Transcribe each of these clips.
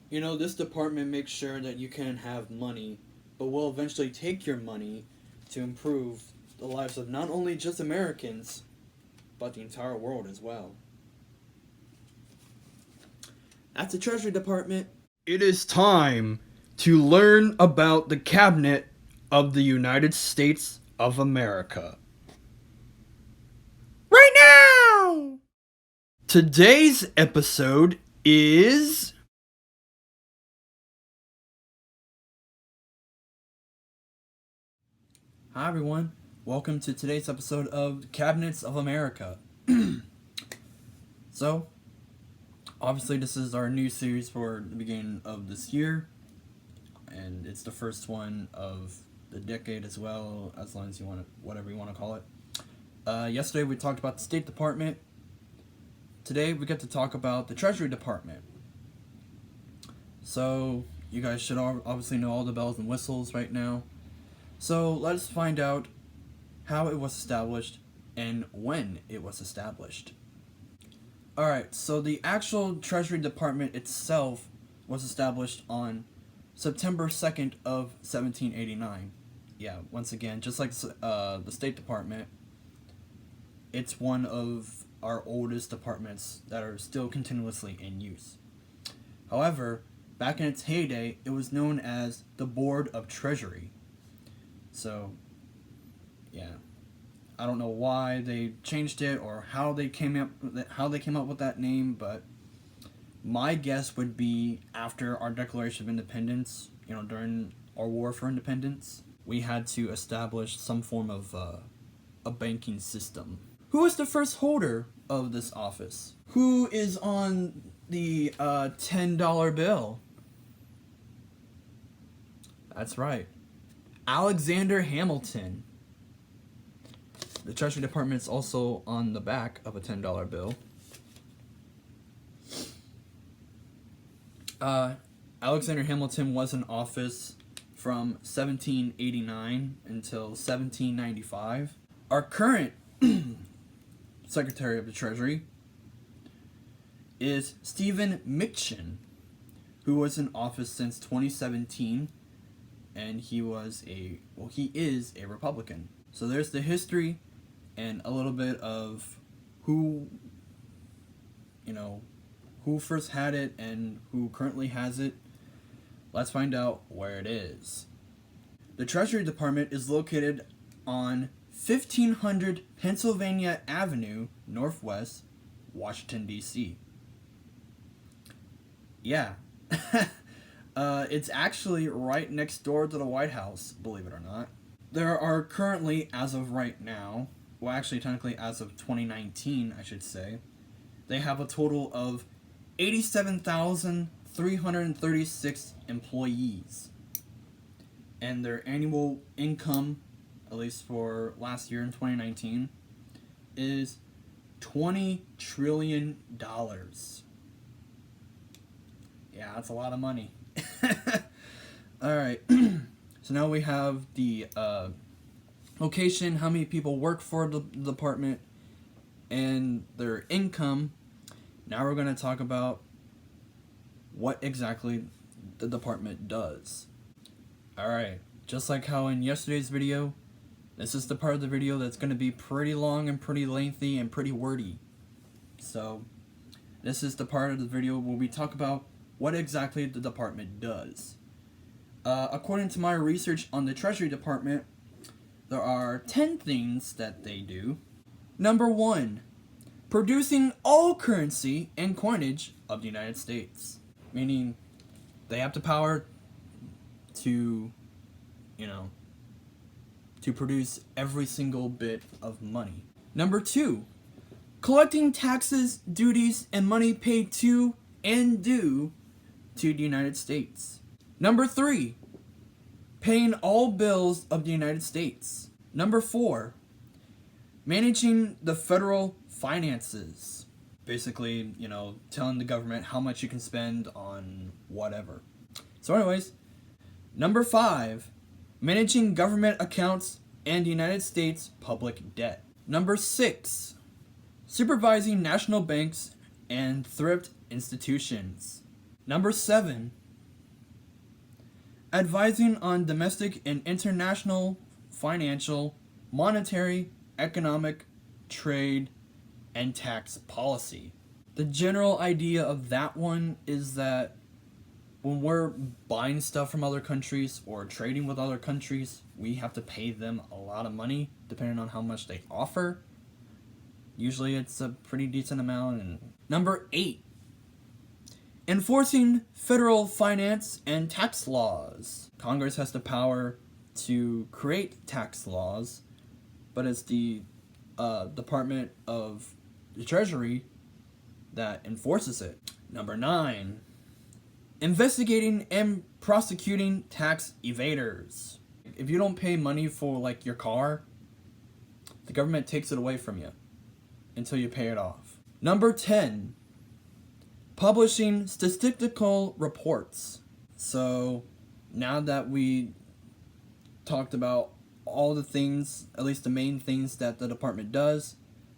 This department makes sure that you can have money, but will eventually take your money to improve the lives of not only just Americans, but the entire world as well. That's the Treasury Department. It is time to learn about the Cabinet of the United States of America. Right now! Today's episode is... Hi everyone, welcome to today's episode of Cabinets of America. So, obviously this is our new series for the beginning of this year, and it's the first one of the decade as well, as long as you want to, whatever you want to call it. Yesterday we talked about the State Department. Today we get to talk about the Treasury Department. So, you guys should obviously know all the bells and whistles right now. So, let's find out how it was established and when it was established. Alright, so the actual Treasury Department itself was established on September 2nd of 1789. Yeah, once again, just like the State Department, it's one of our oldest departments that are still continuously in use. However, back in its heyday, it was known as the Board of Treasury. So, yeah, I don't know why they changed it or how they came up with that name, but my guess would be after our Declaration of Independence, during our War for Independence, we had to establish some form of a banking system. Who is the first holder of this office? Who is on the $10 bill? That's right. Alexander Hamilton. The Treasury Department is also on the back of a $10 bill. Alexander Hamilton was in office from 1789 until 1795. Our current Secretary of the Treasury is Stephen Michin, who was in office since 2017, and he is a Republican. So there's the history and a little bit of who first had it and who currently has it. Let's find out where it is. The Treasury Department is located on 1500 Pennsylvania Avenue, Northwest, Washington, D.C. Yeah. It's actually right next door to the White House, believe it or not. There are currently, as of right now, well actually technically as of 2019, I should say, they have a total of 87,336 employees. And their annual income, at least for last year in 2019, is $20 trillion. Yeah, that's a lot of money. Alright, so now we have the location, how many people work for the department, and their income. Now we're going to talk about what exactly the department does. Alright, just like how in yesterday's video, this is the part of the video that's going to be pretty long and pretty lengthy and pretty wordy. So, this is the part of the video where we talk about what exactly the department does. According to my research on the Treasury Department, there are 10 things that they do. Number 1, producing all currency and coinage of the United States. Meaning, they have the power to, to produce every single bit of money. Number 2, collecting taxes, duties, and money paid to and due to the United States. Number 3, paying all bills of the United States. Number 4, managing the federal finances. Basically, telling the government how much you can spend on whatever. So anyways, number 5, managing government accounts and the United States public debt. Number 6, supervising national banks and thrift institutions. Number 7, advising on domestic and international financial, monetary, economic, trade, and tax policy. The general idea of that one is that when we're buying stuff from other countries or trading with other countries, we have to pay them a lot of money depending on how much they offer. Usually it's a pretty decent amount. And number 8, enforcing federal finance and tax laws. Congress has the power to create tax laws, but it's the Department of the Treasury that enforces it. Number 9, investigating and prosecuting tax evaders. If you don't pay money for like your car, the government takes it away from you until you pay it off. Number 10, publishing statistical reports. So now that we talked about all the things, at least the main things that the department does,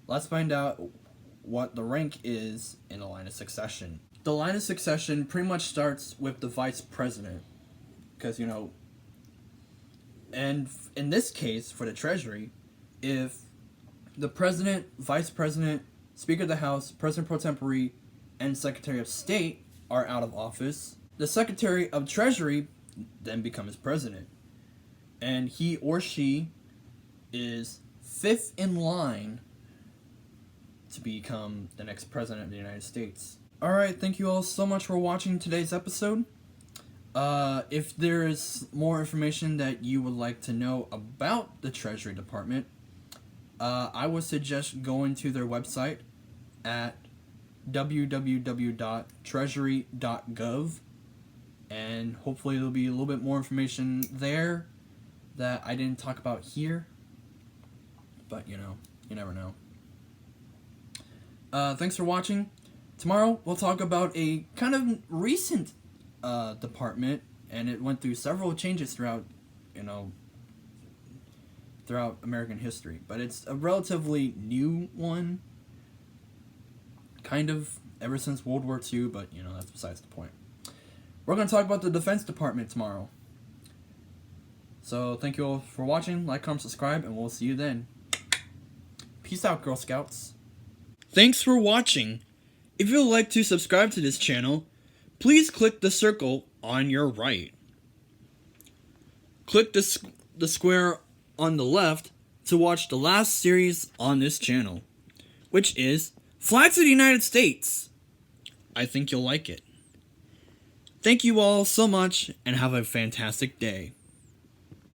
let's find out what the rank is in the line of succession. The line of succession pretty much starts with the vice president, because and in this case for the Treasury, if the president, vice president, Speaker of the House, President pro tempore, and Secretary of State are out of office, the Secretary of Treasury then becomes president, and he or she is 5th in line to become the next president of the United States. Alright, thank you all so much for watching today's episode. If there is more information that you would like to know about the Treasury Department, I would suggest going to their website at www.treasury.gov, and hopefully there'll be a little bit more information there that I didn't talk about here, but you never know. Thanks for watching. Tomorrow we'll talk about a kind of recent department, and it went through several changes throughout American history, but it's a relatively new one, kind of ever since World War II, but that's besides the point. We're going to talk about the Defense Department tomorrow. So thank you all for watching. Like, comment, subscribe, and we'll see you then. Peace out, Girl Scouts. Thanks for watching. If you'd like to subscribe to this channel, please click the circle on your right. Click the square on the left to watch the last series on this channel, which is Flags of the United States. I think you'll like it. Thank you all so much, and have a fantastic day.